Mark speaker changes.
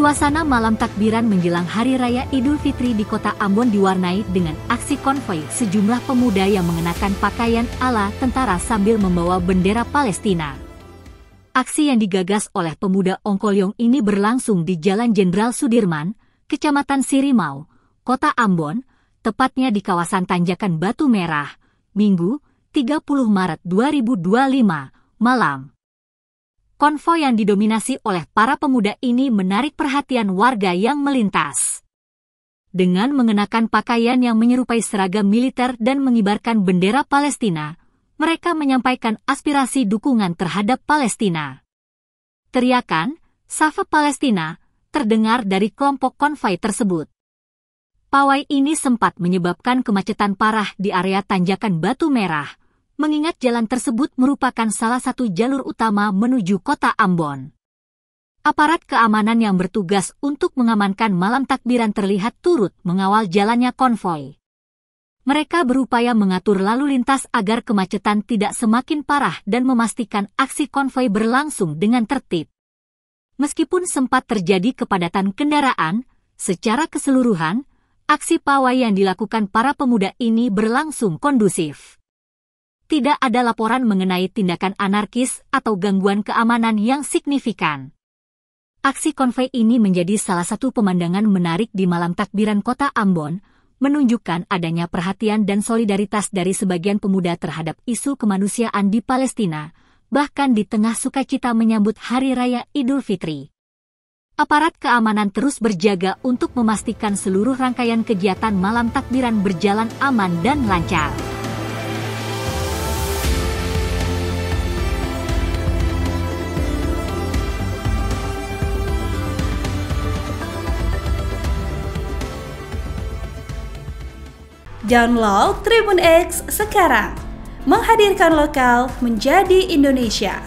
Speaker 1: Suasana malam takbiran menjelang Hari Raya Idul Fitri di kota Ambon diwarnai dengan aksi konvoi sejumlah pemuda yang mengenakan pakaian ala tentara sambil membawa bendera Palestina. Aksi yang digagas oleh pemuda Ongkolyong ini berlangsung di Jalan Jenderal Sudirman, Kecamatan Sirimau, Kota Ambon, tepatnya di kawasan Tanjakan Batu Merah, Minggu, 30 Maret 2025, malam. Konvoi yang didominasi oleh para pemuda ini menarik perhatian warga yang melintas. Dengan mengenakan pakaian yang menyerupai seragam militer dan mengibarkan bendera Palestina, mereka menyampaikan aspirasi dukungan terhadap Palestina. Teriakan, "Save Palestina," terdengar dari kelompok konvoi tersebut. Pawai ini sempat menyebabkan kemacetan parah di area Tanjakan Batu Merah, mengingat jalan tersebut merupakan salah satu jalur utama menuju kota Ambon. Aparat keamanan yang bertugas untuk mengamankan malam takbiran terlihat turut mengawal jalannya konvoi. Mereka berupaya mengatur lalu lintas agar kemacetan tidak semakin parah dan memastikan aksi konvoi berlangsung dengan tertib. Meskipun sempat terjadi kepadatan kendaraan, secara keseluruhan, aksi pawai yang dilakukan para pemuda ini berlangsung kondusif. Tidak ada laporan mengenai tindakan anarkis atau gangguan keamanan yang signifikan. Aksi konvoi ini menjadi salah satu pemandangan menarik di malam takbiran kota Ambon, menunjukkan adanya perhatian dan solidaritas dari sebagian pemuda terhadap isu kemanusiaan di Palestina, bahkan di tengah sukacita menyambut Hari Raya Idul Fitri. Aparat keamanan terus berjaga untuk memastikan seluruh rangkaian kegiatan malam takbiran berjalan aman dan lancar.
Speaker 2: Download Tribun X sekarang, menghadirkan lokal menjadi Indonesia.